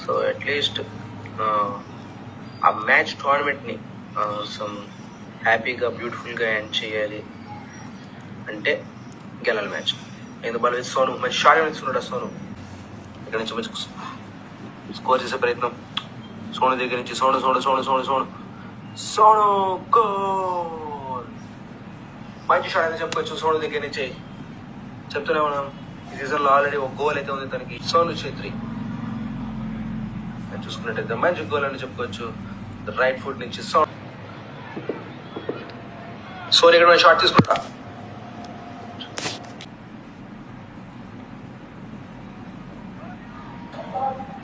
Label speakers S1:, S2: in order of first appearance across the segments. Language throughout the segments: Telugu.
S1: సో అట్లీస్ట్ ఆ మ్యాచ్ టోర్నమెంట్ని సమ్ హ్యాపీగా బ్యూటిఫుల్గా ఎండ్ చేయాలి అంటే గెలాలి మ్యాచ్. ఎందుకు బాల్ సోను మంచి షాట్ వేస్తున్నాడు. సోను ఇక్కడ నుంచి మంచి స్కోర్ చేసే ప్రయత్నం. సోను దగ్గర నుంచి సోను సోను సోను సోను సోను సోను గోల్. మంచి షాట్ అయితే చెప్పుకోవచ్చు సోను దగ్గర నుంచి. చెప్తూనే ఉన్నాం ఈ సీజన్లో ఆల్రెడీ ఒక గోల్ అయితే ఉంది తనకి. సోను ఛేత్రి చూసుకున్నట్టయితే మంచి గోల్ అని చెప్పుకోవచ్చు. రైట్ ఫుట్ నుంచి సోని ఇక్కడ షాట్ తీసుకుంటా.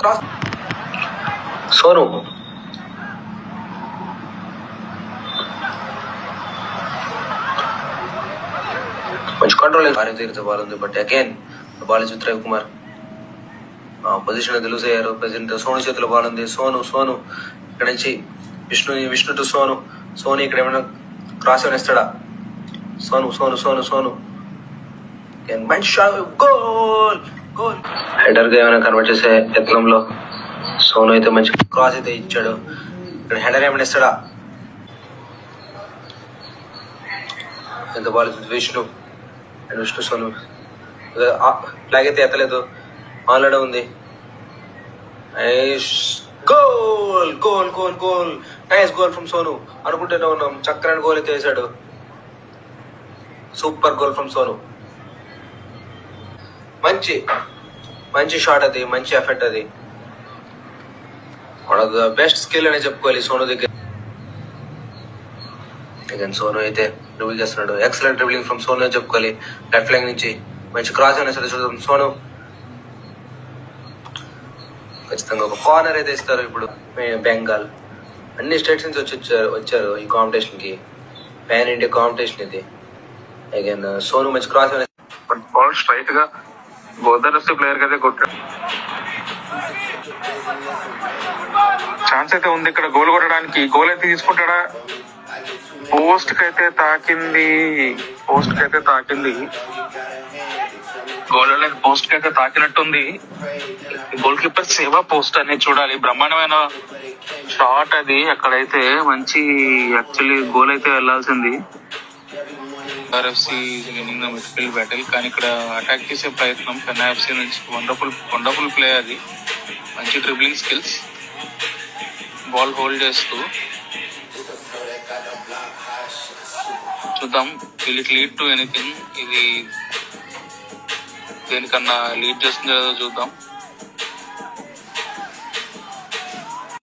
S1: క్రాస్ సోను మంచి కంట్రోల్ భారీ తీరితే బాల్ ఉంది. But again ball is with Ravikumar. Position అయితే లూజ్ అయ్యారు. ప్రెసెంట్ సోను చేతిలో బాల్ ఉంది. సోను సోను ఇక్కడ నుంచి విష్ణు టు సోను. సోను ఇక్కడ ఏమైనా క్రాస్ ఏమైనా ఇస్తాడా? సోను సోను సోను సోను మంచి షాట్. Goal goal. హెడర్ గా ఏమైనా కన్వర్ట్ చేసే యత్నంలో సోను అయితే మంచి క్రాస్ అయితే ఇచ్చాడు. ఇక్కడ హెడర్ ఏమైనా ఇస్తాడా? ఎంత ball Vishnu and Vishnu Sonu flag అయితే ఎత్తలేదు. ఆల్రెడీ ఉంది. Goal goal goal goal. Nice goal from Sonu. అనుకుంటూనే ఉన్నాం చక్రాన్ని గోల్ అయితే వేసాడు. Super goal from Sonu. మంచి మంచి షాట్ అది, మంచి ఎఫెక్ట్ అది. One of the best skill అనే చెప్పుకోవాలి సోను దగ్గర. అగైన్ సోను అయితే డ్రిబుల్ చేస్తున్నాడు. ఎక్సలెంట్ డ్రిబులింగ్ ఫ్రమ్ సోను అని చెప్పుకోవాలి. లెఫ్ట్ ఫ్లాంక్ నుంచి మంచి క్రాస్ అయినా సరే చూద్దాం. సోను ఖచ్చితంగా ఒక కార్నర్ అయితే ఇస్తారు. ఇప్పుడు బెంగాల్ అన్ని స్టేట్స్ నుంచి వచ్చారు ఈ కాంపిటీషన్ కి. పాన్ ఇండియా కాంపిటీషన్ ఇది. అగైన్ సోను మంచి క్రాస్
S2: బాల్ స్ట్రైట్ గా గోదావరి ప్లేయర్ కి అయితే కొట్టాడు. ఛాన్స్ అయితే ఉంది ఇక్కడ గోల్ కొట్టడానికి. గోల్ అయితే తీసుకుంటాడా? పోస్ట్ కి అయితే తాకింది. గోల్ అనేది పోస్ట్ కి అయితే తాకినట్టుంది. గోల్ కీపర్ సేవా పోస్ట్ అనేది చూడాలి. బ్రహ్మాండమైన షాట్ అది. అక్కడైతే మంచి యాక్చువల్లీ గోల్ అయితే వెళ్లాల్సింది. RFC winning the midfield battle. కానీ ఇక్కడ అటాక్ చేసే ప్రయత్నం చెన్నై ఎఫ్సి నుంచి వండర్ఫుల్ ప్లే అది. మంచి డ్రిబ్లింగ్ స్కిల్స్. బాల్ హోల్డ్ చేస్తూ చూద్దాం will it lead to anything. ఇది దేనికన్నా లీడ్ చేస్తుందో చూద్దాం.